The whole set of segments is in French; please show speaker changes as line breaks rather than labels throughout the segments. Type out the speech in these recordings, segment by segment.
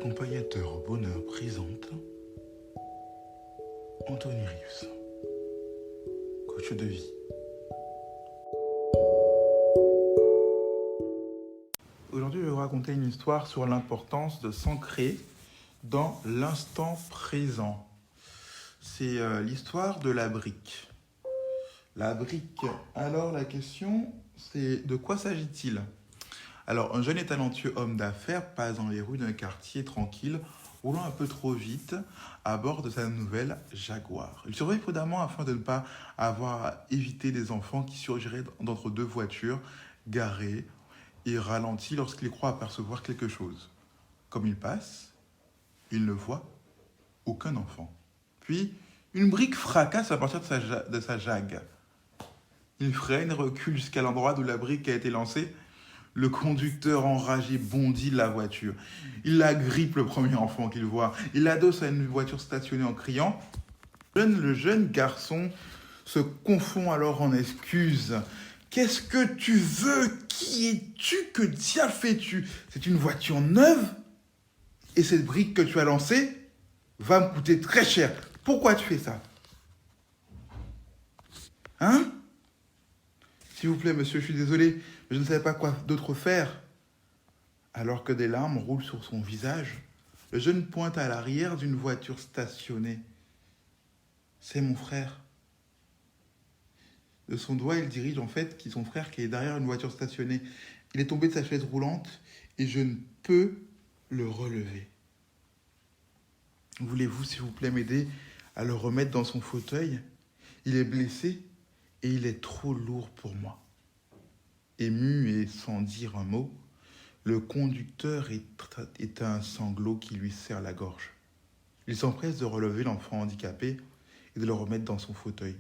Accompagnateur Bonheur présente Anthony Rives, coach de vie. Aujourd'hui, je vais vous raconter une histoire sur l'importance de s'ancrer dans l'instant présent. C'est l'histoire de la brique. La brique, alors la question, c'est de quoi s'agit-il ? Alors, un jeune et talentueux homme d'affaires passe dans les rues d'un quartier tranquille, roulant un peu trop vite à bord de sa nouvelle Jaguar. Il surveille prudemment afin de ne pas avoir à éviter des enfants qui surgiraient d'entre deux voitures garées et ralentit lorsqu'il croit apercevoir quelque chose. Comme il passe, il ne voit aucun enfant. Puis, une brique fracasse à partir de sa Jag. Il freine et recule jusqu'à l'endroit d'où la brique a été lancée. Le conducteur enragé bondit de la voiture. Il agrippe le premier enfant qu'il voit. Il l'adosse à une voiture stationnée en criant. Le jeune garçon se confond alors en excuses. « Qu'est-ce que tu veux ? Qui es-tu ? Que diable fais-tu ? C'est une voiture neuve ? Et cette brique que tu as lancée va me coûter très cher. Pourquoi tu fais ça ? Hein ? S'il vous plaît, monsieur, je suis désolé, mais je ne savais pas quoi d'autre faire. » Alors que des larmes roulent sur son visage, le jeune pointe à l'arrière d'une voiture stationnée. « C'est mon frère. » De son doigt, il dirige en fait son frère qui est derrière une voiture stationnée. Il est tombé de sa chaise roulante et je ne peux le relever. Voulez-vous, s'il vous plaît, m'aider à le remettre dans son fauteuil ? Il est blessé et il est trop lourd pour moi. Ému et sans dire un mot, le conducteur éteint un sanglot qui lui serre la gorge. Il s'empresse de relever l'enfant handicapé et de le remettre dans son fauteuil.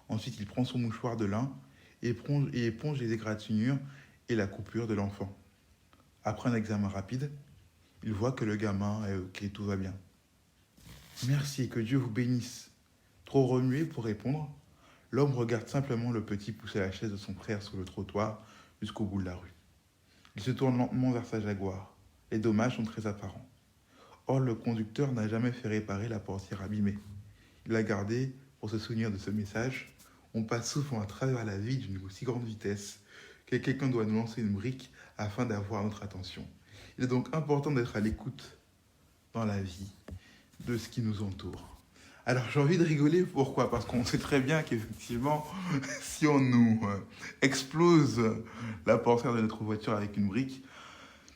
Ensuite, il prend son mouchoir de lin et éponge les égratignures et la coupure de l'enfant. Après un examen rapide, il voit que le gamin est ok, tout va bien. « Merci, que Dieu vous bénisse. » Trop remué pour répondre, l'homme regarde simplement le petit pousser la chaise de son frère sur le trottoir jusqu'au bout de la rue. Il se tourne lentement vers sa Jaguar. Les dommages sont très apparents. Or, le conducteur n'a jamais fait réparer la portière abîmée. Il l'a gardée pour se souvenir de ce message. On passe souvent à travers la vie d'une aussi grande vitesse que quelqu'un doit nous lancer une brique afin d'avoir notre attention. Il est donc important d'être à l'écoute dans la vie de ce qui nous entoure. Alors j'ai envie de rigoler, pourquoi ? Parce qu'on sait très bien qu'effectivement, si on nous explose la portière de notre voiture avec une brique,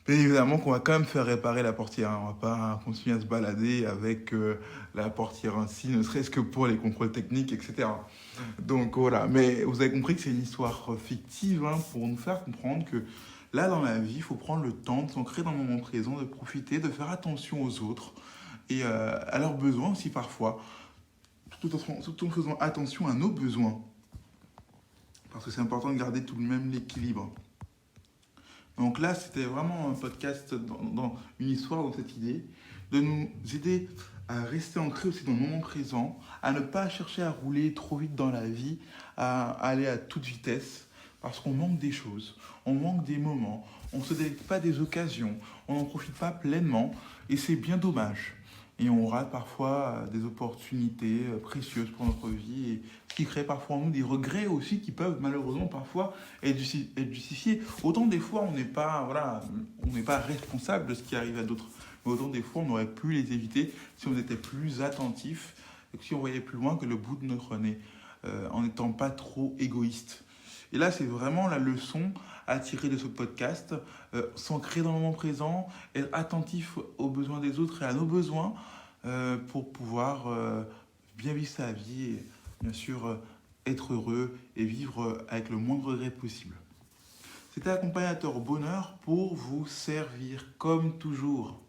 bien évidemment qu'on va quand même faire réparer la portière. On ne va pas continuer à se balader avec la portière ainsi, ne serait-ce que pour les contrôles techniques, etc. Donc voilà, mais vous avez compris que c'est une histoire fictive pour nous faire comprendre que là dans la vie, il faut prendre le temps de s'ancrer dans le moment présent, de profiter, de faire attention aux autres et à leurs besoins aussi parfois, tout en faisant attention à nos besoins. Parce que c'est important de garder tout de même l'équilibre. Donc là, c'était vraiment un podcast dans une histoire, dans cette idée, de nous aider à rester ancrés aussi dans le moment présent, à ne pas chercher à rouler trop vite dans la vie, à aller à toute vitesse, parce qu'on manque des choses, on manque des moments, on ne se délecte pas des occasions, on n'en profite pas pleinement, et c'est bien dommage. Et on rate parfois des opportunités précieuses pour notre vie, et ce qui crée parfois en nous des regrets aussi qui peuvent malheureusement parfois être justifiés. Autant des fois on n'est pas responsable de ce qui arrive à d'autres, mais autant des fois on aurait pu les éviter si on était plus attentif, et si on voyait plus loin que le bout de notre nez, en n'étant pas trop égoïste. Et là, c'est vraiment la leçon à tirer de ce podcast, s'ancrer dans le moment présent, être attentif aux besoins des autres et à nos besoins pour pouvoir bien vivre sa vie et bien sûr être heureux et vivre avec le moins de regrets possible. C'était Accompagnateur Bonheur pour vous servir comme toujours.